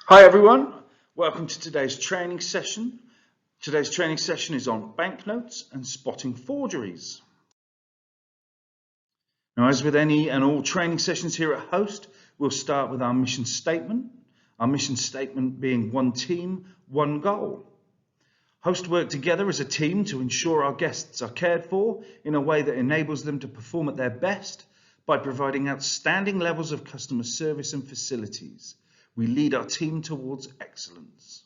Hi everyone, welcome to today's training session. Today's training session is on banknotes and spotting forgeries. Now, as with any and all training sessions here at Host, we'll start with our mission statement. Our mission statement being one team, one goal. Host work together as a team to ensure our guests are cared for in a way that enables them to perform at their best by providing outstanding levels of customer service and facilities. We lead our team towards excellence.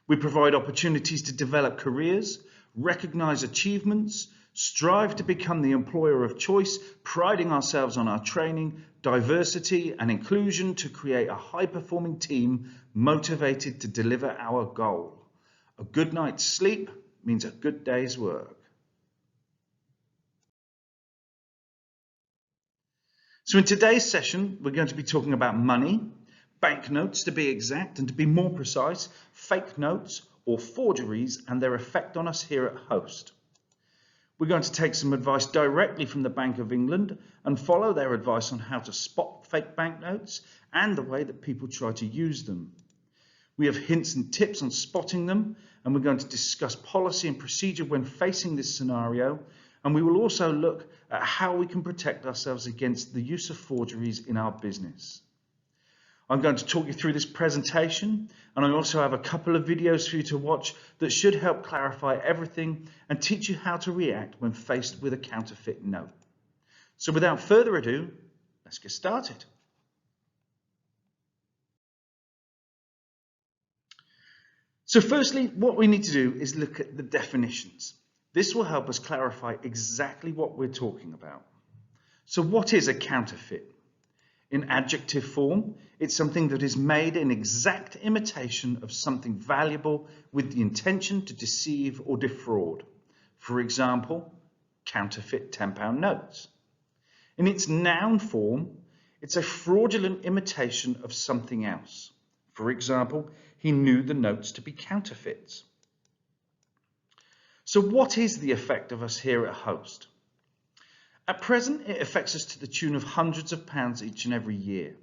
We provide opportunities to develop careers, recognize achievements, strive to become the employer of choice, priding ourselves on our training, diversity and inclusion to create a high-performing team motivated to deliver our goal. A good night's sleep means a good day's work. So in today's session, we're going to be talking about money, banknotes to be exact, and to be more precise, fake notes or forgeries and their effect on us here at Host. We're going to take some advice directly from the Bank of England and follow their advice on how to spot fake banknotes and the way that people try to use them. We have hints and tips on spotting them, and we're going to discuss policy and procedure when facing this scenario, and we will also look at how we can protect ourselves against the use of forgeries in our business. I'm going to talk you through this presentation, and I also have a couple of videos for you to watch that should help clarify everything and teach you how to react when faced with a counterfeit note. So without further ado, let's get started. So firstly, what we need to do is look at the definitions. This will help us clarify exactly what we're talking about. So what is a counterfeit? In adjective form, it's something that is made in exact imitation of something valuable with the intention to deceive or defraud. For example, counterfeit £10 notes. In its noun form, it's a fraudulent imitation of something else. For example, he knew the notes to be counterfeits. So what is the effect of us here at Host? At present, it affects us to the tune of hundreds of pounds each and every year.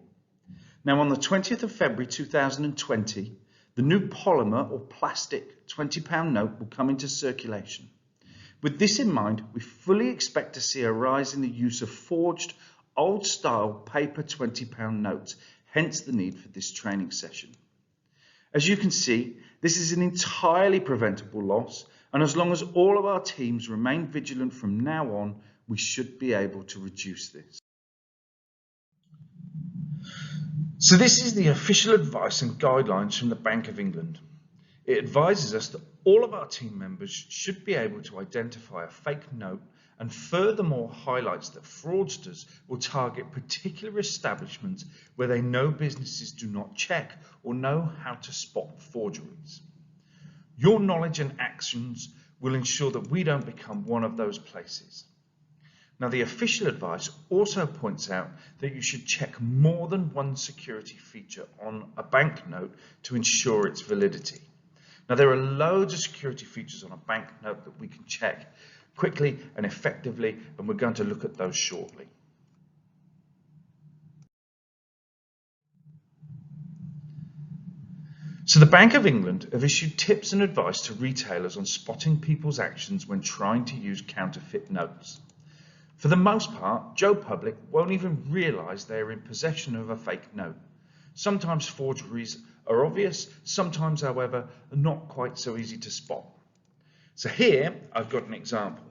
Now, on the 20th of February 2020, the new polymer or plastic £20 note will come into circulation. With this in mind, we fully expect to see a rise in the use of forged, old-style paper £20 notes, hence the need for this training session. As you can see, this is an entirely preventable loss, and as long as all of our teams remain vigilant from now on, we should be able to reduce this. So this is the official advice and guidelines from the Bank of England. It advises us that all of our team members should be able to identify a fake note, and furthermore highlights that fraudsters will target particular establishments where they know businesses do not check or know how to spot forgeries. Your knowledge and actions will ensure that we don't become one of those places. Now, the official advice also points out that you should check more than one security feature on a banknote to ensure its validity. Now, there are loads of security features on a banknote that we can check quickly and effectively, and we're going to look at those shortly. So the Bank of England have issued tips and advice to retailers on spotting people's actions when trying to use counterfeit notes. For the most part, Joe Public won't even realise they are in possession of a fake note. Sometimes forgeries are obvious, sometimes, however, are not quite so easy to spot. So here I've got an example.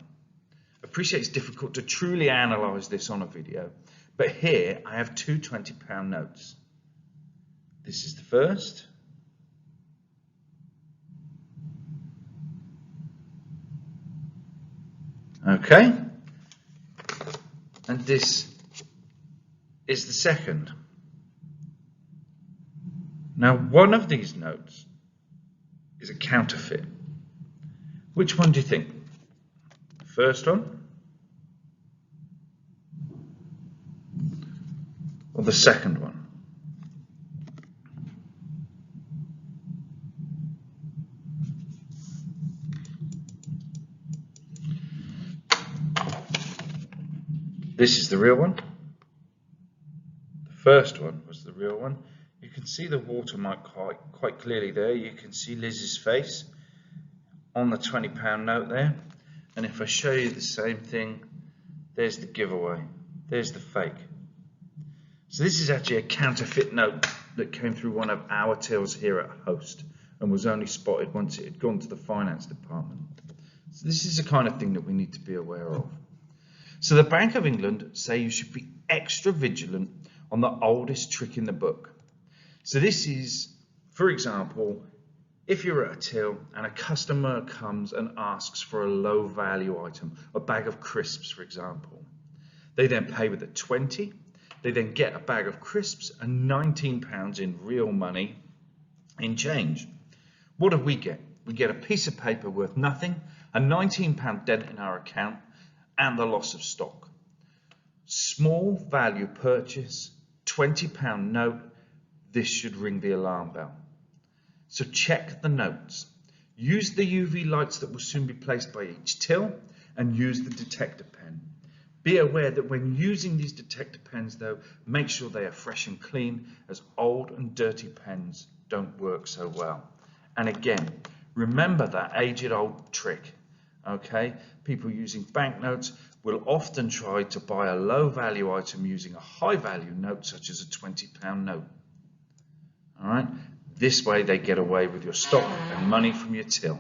I appreciate it's difficult to truly analyse this on a video, but here I have two £20 notes. This is the first. Okay. And this is the second. Now, one of these notes is a counterfeit. Which one do you think? The first one or the second one? This is the real one. The first one was the real one. You can see the watermark quite clearly there. You can see Liz's face on the £20 note there. And if I show you the same thing, there's the giveaway. There's the fake. So this is actually a counterfeit note that came through one of our tills here at Host and was only spotted once it had gone to the finance department. So this is the kind of thing that we need to be aware of. So the Bank of England say you should be extra vigilant on the oldest trick in the book. So this is, for example, if you're at a till and a customer comes and asks for a low value item, a bag of crisps, for example, they then pay with a 20. They then get a bag of crisps and £19 in real money in change. What do we get? We get a piece of paper worth nothing, a £19 dent in our account, and the loss of stock. Small value purchase, £20 note, this should ring the alarm bell. So check the notes. Use the UV lights that will soon be placed by each till and use the detector pen. Be aware that when using these detector pens though, make sure they are fresh and clean, as old and dirty pens don't work so well. And again, remember that aged-old trick, okay? People using banknotes will often try to buy a low-value item using a high-value note, such as a £20 note. All right? This way they get away with your stock and money from your till.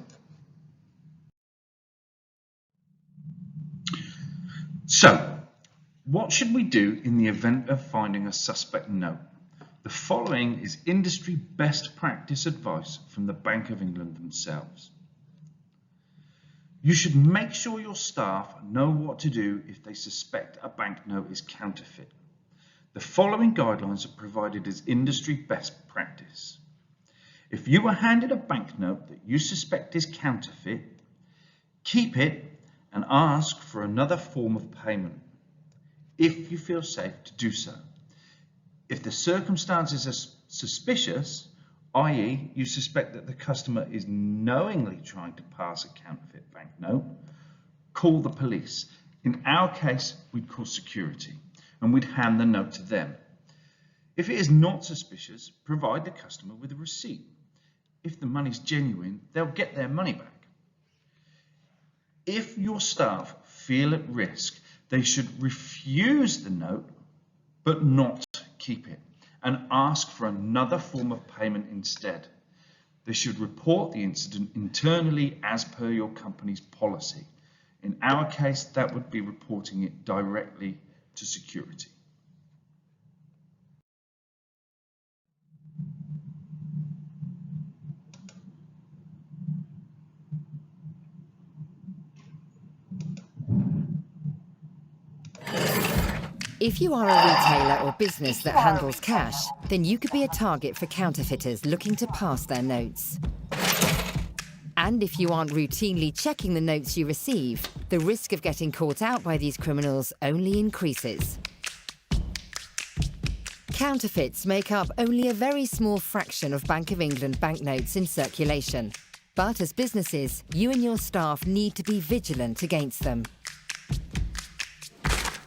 So, what should we do in the event of finding a suspect note? The following is industry best practice advice from the Bank of England themselves. You should make sure your staff know what to do if they suspect a banknote is counterfeit. The following guidelines are provided as industry best practice. If you are handed a banknote that you suspect is counterfeit, keep it and ask for another form of payment if you feel safe to do so. If the circumstances are suspicious, i.e. you suspect that the customer is knowingly trying to pass a counterfeit banknote, call the police. In our case, we'd call security and we'd hand the note to them. If it is not suspicious, provide the customer with a receipt. If the money's genuine, they'll get their money back. If your staff feel at risk, they should refuse the note, but not keep it, and ask for another form of payment instead. They should report the incident internally as per your company's policy. In our case, that would be reporting it directly to security. If you are a retailer or business that handles cash, then you could be a target for counterfeiters looking to pass their notes. And if you aren't routinely checking the notes you receive, the risk of getting caught out by these criminals only increases. Counterfeits make up only a very small fraction of Bank of England banknotes in circulation. But as businesses, you and your staff need to be vigilant against them.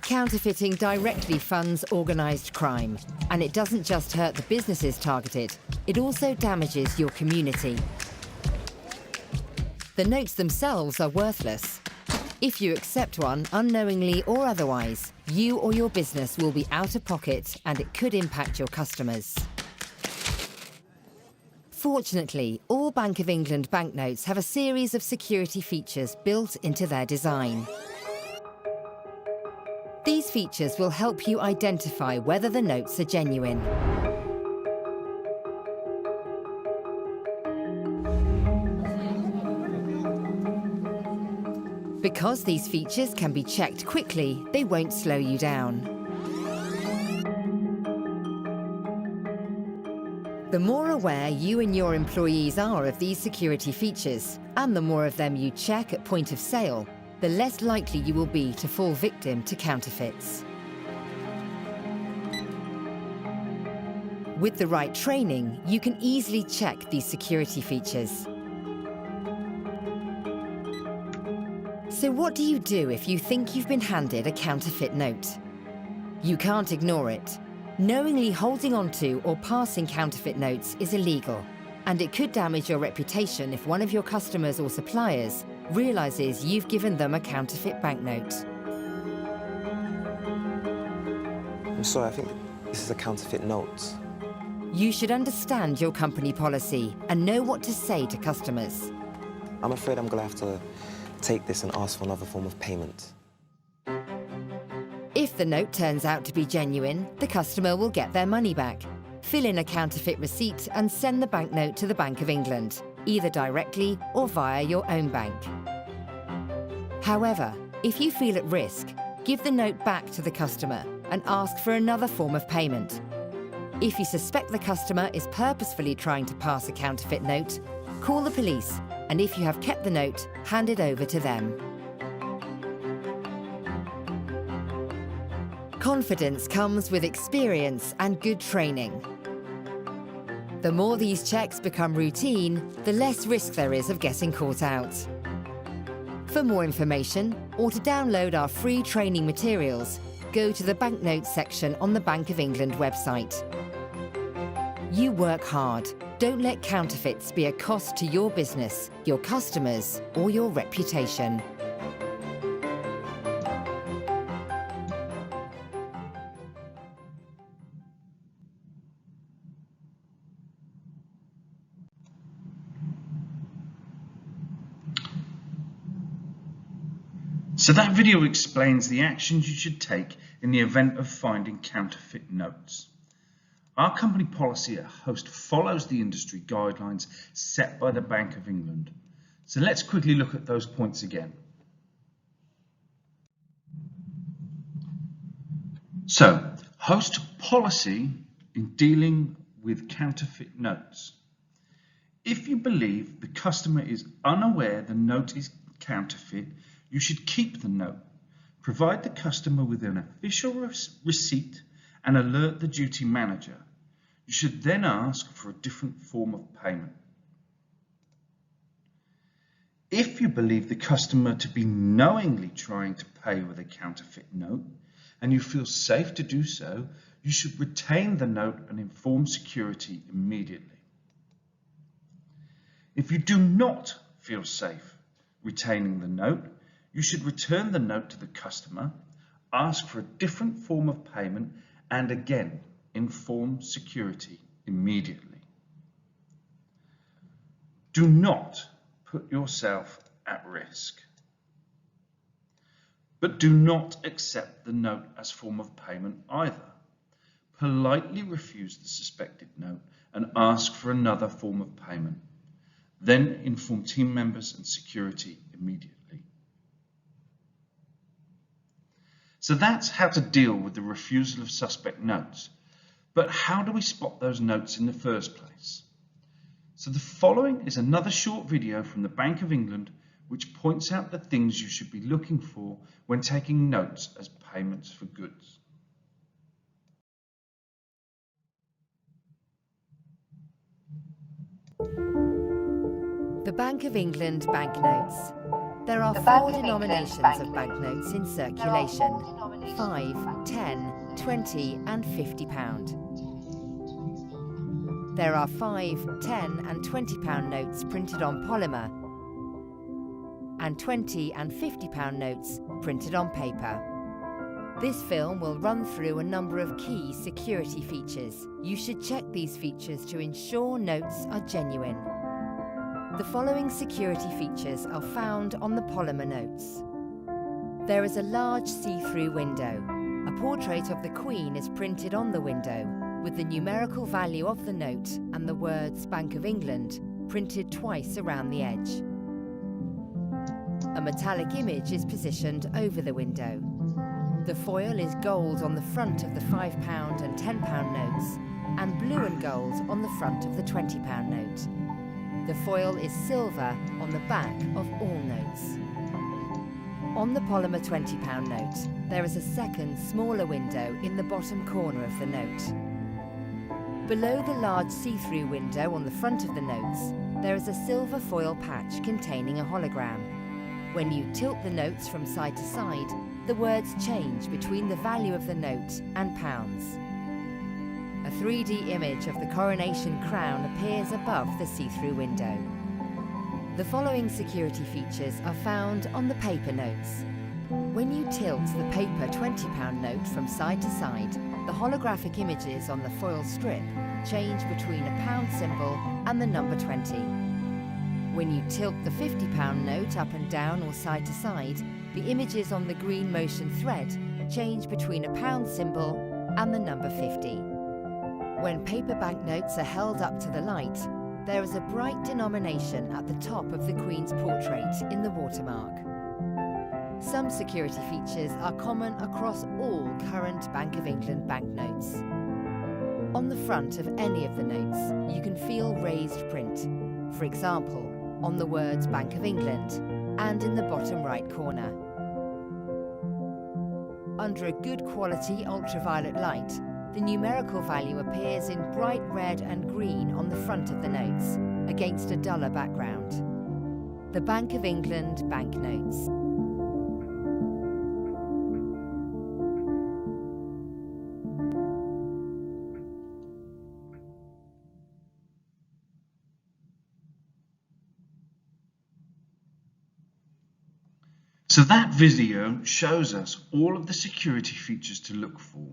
Counterfeiting directly funds organised crime, and it doesn't just hurt the businesses targeted, it also damages your community. The notes themselves are worthless. If you accept one, unknowingly or otherwise, you or your business will be out of pocket and it could impact your customers. Fortunately, all Bank of England banknotes have a series of security features built into their design. These features will help you identify whether the notes are genuine. Because these features can be checked quickly, they won't slow you down. The more aware you and your employees are of these security features, and the more of them you check at point of sale, the less likely you will be to fall victim to counterfeits. With the right training, you can easily check these security features. So what do you do if you think you've been handed a counterfeit note? You can't ignore it. Knowingly holding onto or passing counterfeit notes is illegal, and it could damage your reputation if one of your customers or suppliers realizes you've given them a counterfeit banknote. I'm sorry, I think this is a counterfeit note. You should understand your company policy and know what to say to customers. I'm afraid I'm going to have to take this and ask for another form of payment. If the note turns out to be genuine, the customer will get their money back. Fill in a counterfeit receipt and send the banknote to the Bank of England, either directly or via your own bank. However, if you feel at risk, give the note back to the customer and ask for another form of payment. If you suspect the customer is purposefully trying to pass a counterfeit note, call the police, and if you have kept the note, hand it over to them. Confidence comes with experience and good training. The more these checks become routine, the less risk there is of getting caught out. For more information, or to download our free training materials, go to the banknotes section on the Bank of England website. You work hard. Don't let counterfeits be a cost to your business, your customers, or your reputation. So that video explains the actions you should take in the event of finding counterfeit notes. Our company policy at Host follows the industry guidelines set by the Bank of England. So let's quickly look at those points again. So, Host policy in dealing with counterfeit notes. If you believe the customer is unaware the note is counterfeit, you should keep the note, provide the customer with an official receipt and alert the duty manager. You should then ask for a different form of payment. If you believe the customer to be knowingly trying to pay with a counterfeit note and you feel safe to do so, you should retain the note and inform security immediately. If you do not feel safe retaining the note, you should return the note to the customer, ask for a different form of payment, and again, inform security immediately. Do not put yourself at risk. But do not accept the note as form of payment either. Politely refuse the suspected note and ask for another form of payment. Then inform team members and security immediately. So that's how to deal with the refusal of suspect notes. But how do we spot those notes in the first place? So the following is another short video from the Bank of England which points out the things you should be looking for when taking notes as payments for goods. The Bank of England banknotes. There are 4 denominations of banknotes in circulation: £5, £10, £20 and £50. There are £5, £10 and £20 notes printed on polymer and £20 and £50 notes printed on paper. This film will run through a number of key security features. You should check these features to ensure notes are genuine. The following security features are found on the polymer notes. There is a large see-through window. A portrait of the Queen is printed on the window, with the numerical value of the note and the words Bank of England printed twice around the edge. A metallic image is positioned over the window. The foil is gold on the front of the £5 and £10 notes, and blue and gold on the front of the £20 note. The foil is silver on the back of all notes. On the polymer £20 note, there is a second, smaller window in the bottom corner of the note. Below the large see-through window on the front of the notes, there is a silver foil patch containing a hologram. When you tilt the notes from side to side, the words change between the value of the note and pounds. 3D image of the coronation crown appears above the see-through window. The following security features are found on the paper notes. When you tilt the paper £20 note from side to side, the holographic images on the foil strip change between a pound symbol and the number 20. When you tilt the £50 note up and down or side to side, the images on the green motion thread change between a pound symbol and the number 50. When paper banknotes are held up to the light, there is a bright denomination at the top of the Queen's portrait in the watermark. Some security features are common across all current Bank of England banknotes. On the front of any of the notes, you can feel raised print, for example, on the words Bank of England and in the bottom right corner. Under a good quality ultraviolet light, the numerical value appears in bright red and green on the front of the notes, against a duller background. The Bank of England banknotes. So that video shows us all of the security features to look for.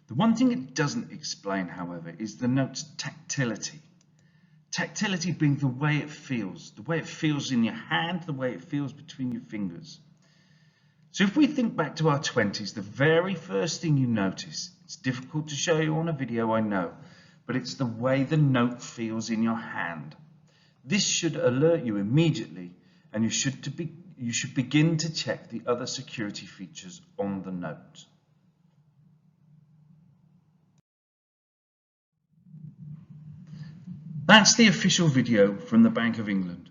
The one thing it doesn't explain, however, is the note's tactility. Tactility being the way it feels in your hand, the way it feels between your fingers. So if we think back to our 20s, the very first thing you notice, it's difficult to show you on a video, I know, but it's the way the note feels in your hand. This should alert you immediately, and you should begin to check the other security features on the note. That's the official video from the Bank of England.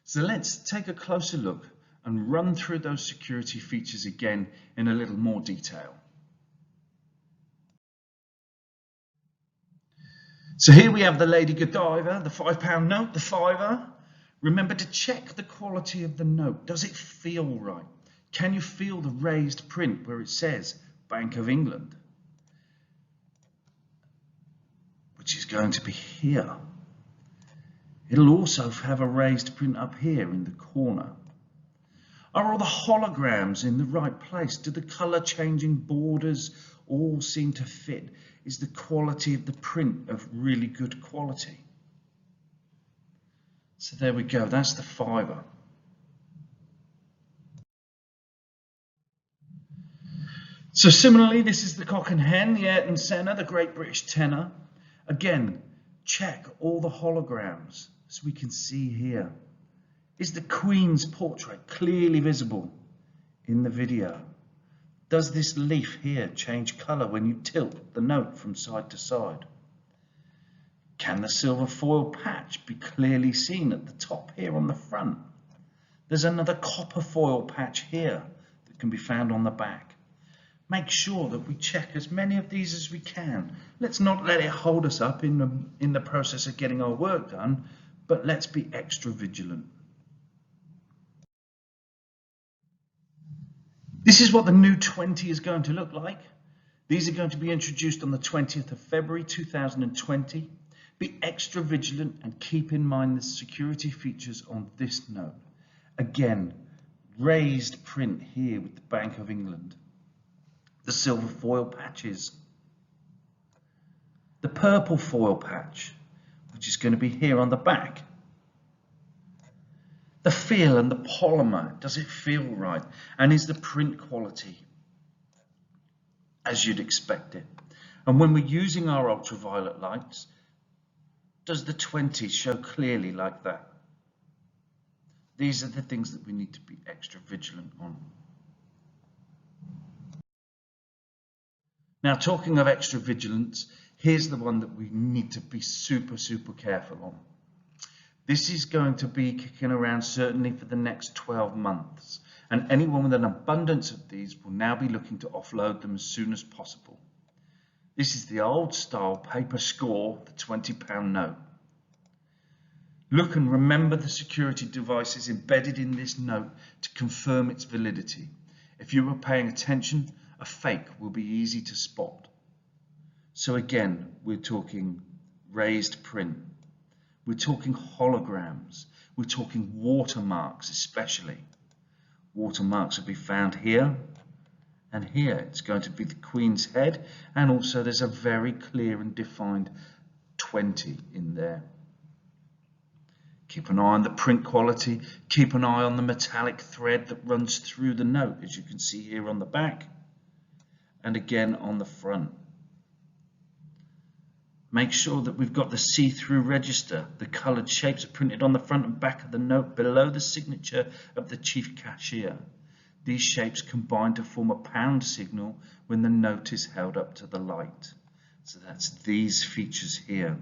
So let's take a closer look and run through those security features again in a little more detail. So here we have the Lady Godiva, the £5 note, the fiver. Remember to check the quality of the note. Does it feel right? Can you feel the raised print where it says Bank of England? Which is going to be here. It'll also have a raised print up here in the corner. Are all the holograms in the right place? Do the colour changing borders all seem to fit? Is the quality of the print of really good quality? So there we go, that's the fiver. So similarly, this is the Cock and Hen, the Ayrton Senna, the Great British Tenner. Again, check all the holograms so we can see here. Is the Queen's portrait clearly visible in the video? Does this leaf here change colour when you tilt the note from side to side? Can the silver foil patch be clearly seen at the top here on the front? There's another copper foil patch here that can be found on the back. Make sure that we check as many of these as we can. Let's not let it hold us up in the process of getting our work done, but let's be extra vigilant. This is what the new 20 is going to look like. These are going to be introduced on the 20th of February 2020. Be extra vigilant and keep in mind the security features on this note. Again, raised print here with the Bank of England. The silver foil patches. The purple foil patch, which is going to be here on the back. The feel and the polymer, does it feel right? And is the print quality as you'd expect it? And when we're using our ultraviolet lights, does the 20 show clearly like that? These are the things that we need to be extra vigilant on. Now, talking of extra vigilance, here's the one that we need to be super careful on. This is going to be kicking around certainly for the next 12 months, and anyone with an abundance of these will now be looking to offload them as soon as possible. This is the old style paper score, the £20 note. Look and remember the security devices embedded in this note to confirm its validity. If you are paying attention, a fake will be easy to spot. So again, we're talking raised print, we're talking holograms, we're talking watermarks especially. Watermarks will be found here and here. It's going to be the Queen's head, and also there's a very clear and defined 20 in there. Keep an eye on the print quality, keep an eye on the metallic thread that runs through the note, as you can see here on the back and again on the front. Make sure that we've got the see-through register. The coloured shapes are printed on the front and back of the note below the signature of the chief cashier. These shapes combine to form a pound signal when the note is held up to the light. So that's these features here.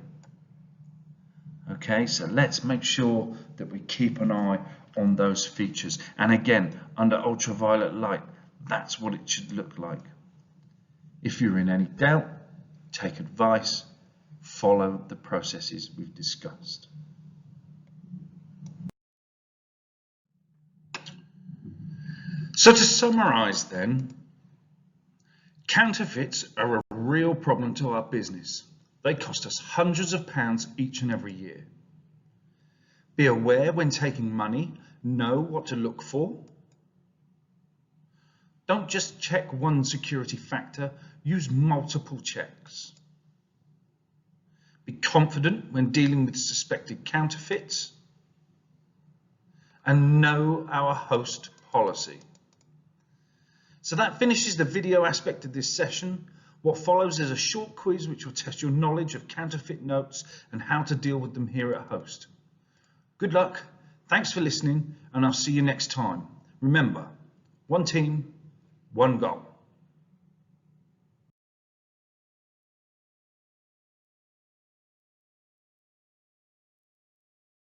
Okay, so let's make sure that we keep an eye on those features. And again, under ultraviolet light, that's what it should look like. If you're in any doubt, take advice, follow the processes we've discussed. So to summarize then, counterfeits are a real problem to our business. They cost us hundreds of pounds each and every year. Be aware when taking money, know what to look for. Don't just check one security factor, use multiple checks. Be confident when dealing with suspected counterfeits. And know our host policy. So that finishes the video aspect of this session. What follows is a short quiz which will test your knowledge of counterfeit notes and how to deal with them here at Host. Good luck, thanks for listening, and I'll see you next time. Remember, one team, one goal.